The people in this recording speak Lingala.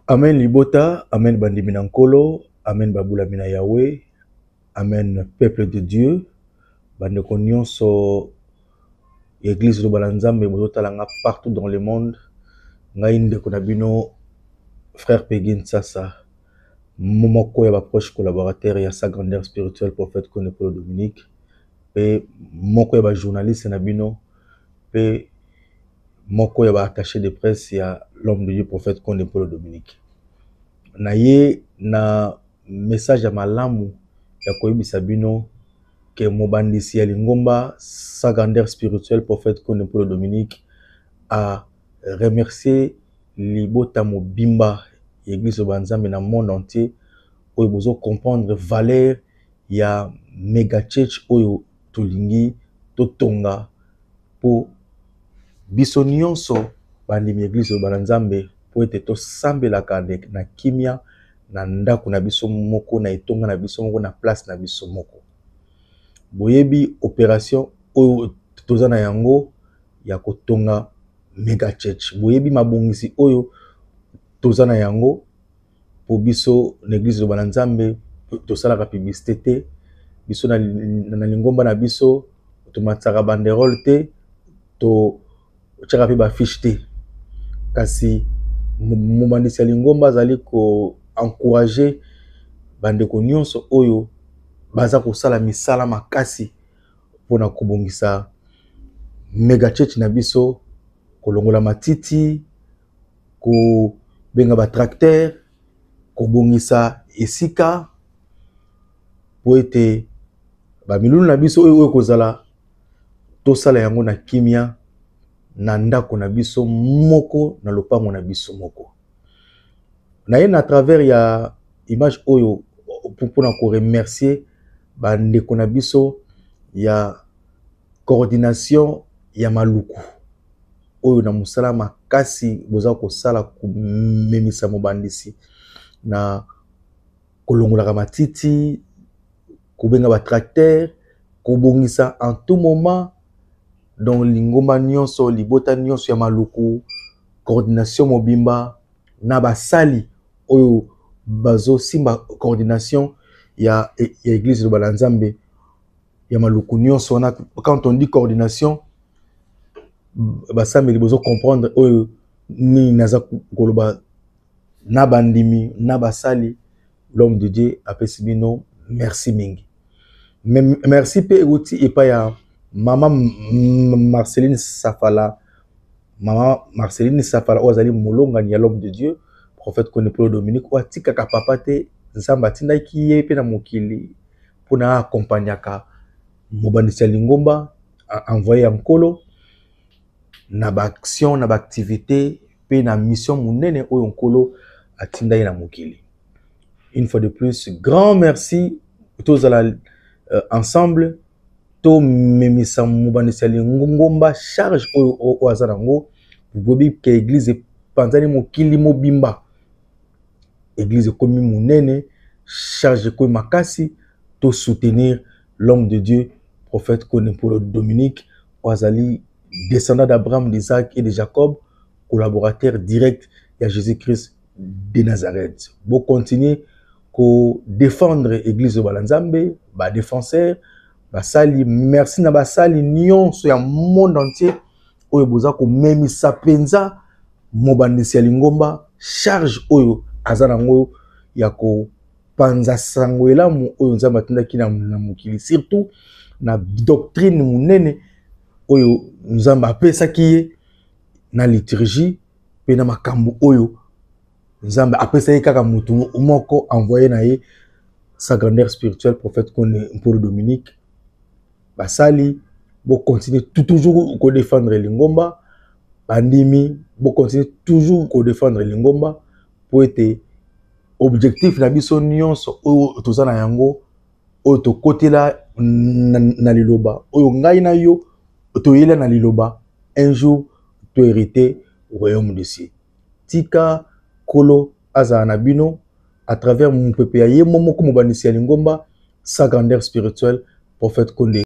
Amen Libota, Amen Bandiminankolo, Amen Babula Mina Yahweh, Amen peuple de Dieu, Bande Konyonso, Église de Balanzambe, Mozotalanga partout dans le monde, Ngaïnde Konabino, frère Pegin Sassa, Momoko ya proche collaborateur et sa grandeur spirituelle, prophète Konepolo Dominique, et Moko ya journaliste Nabino, et Moko ya attaché de presse, il y a l'homme de Dieu, prophète Konepolo Dominique. Naye na message ya malamu ya koyebisa bino ke mobandisi ya lingomba sa grandeur spirituelle prophète Konepolo Dominique a remercié libota mobimba église banzambe na monde entier oyo bozo comprendre valeur ya mega church oyo tolingi totonga po biso nyonso bandimi église banzambe po ete to sambela kande na kimia na ndako na biso moko na etonga na biso moko na place na biso moko boyebi opération oyo tozana yango ya kotonga mega church boyebi mabongisi oyo tozana yango po biso na église de banzambe tosalaka publicité te biso na lingomba na biso tomatsaka banderole te to tshaka pe ba fiche te kasi mobandisi ya lingomba azali ko encourager bandeko nyonso oyo baza kosala misala makasi pona kobongisa mega church na biso kolongola matiti ko benga ba tracteur kobongisa esika po ete ba milulu na biso oyo kozala tosala yango na kimia na ndako na biso moko na lopango na biso moko na ye na travers ya image oyo pour ko remercier bandeko na biso ya coordination ya maluku oyo na musala makasi boza kosala kumemisa mobandisi na kolongola matiti kubenga ba tracteur kobongisa en tout moment dans lingomba nyonso libota nyonso ya maluku coordination mobimba na basali oyo bazo simba coordination ya église de Balanzambe ya maluku nyonso na quand on dit coordination basambeli bozo comprendre oyo ni naza koloba na bandimi na basali l'homme de Dieu apesi bino merci mingi merci pe outi et pas ya Maman Marceline Safala, Ozali Molonga ni l'homme de Dieu, prophète Konepolo Dominique, ou atika kapapate, Nzamba tinda kiye pe na mokili, pour na accompagnaka, mobandisi lingomba, envoyé à Mkolo, na ba action, na ba activité, pe na mission munene ou Mkolo, atinda na mokili. Une fois de plus, grand merci, tous à la, ensemble, to memisa mobandisi lingomba charge o azarango bobi ke église panzani mokili mobimba église komi munene charge ko makasi to soutenir l'homme de Dieu prophète Konepolo Dominique Oazali descendant d'Abraham, d'Isaac et de Jacob collaborateur direct de Jésus-Christ de Nazareth bon continuer ko défendre église de Balanzambe ba défenseur basali merci na basali nyonso ya monde entier oyo boza ko memisa penza mobandisi lingomba charge oyo azana ngo ya ko panza sango elamu oyo nzamba tindaki na mokili surtout na doctrine munene oyo nzamba apesaki ye na liturgie pe na makambo oyo nzamba apesaki kaka mutu moko envoyé na ye sa grandeur spirituelle prophète Konepolo Dominique basali bo continuer toujours ko défendre lingomba bandimi bo continuer toujours ko défendre lingomba pour être objectif na biso nyonso oyo tozana yango oyo to kotela na liloba oyo ngai na yo to yela na liloba un jour to hériter au royaume de cieux tika kolo azana bino à travers mon peuple ya ye momo ko mobandisi lingomba sa grandeur spirituelle, prophète Condé.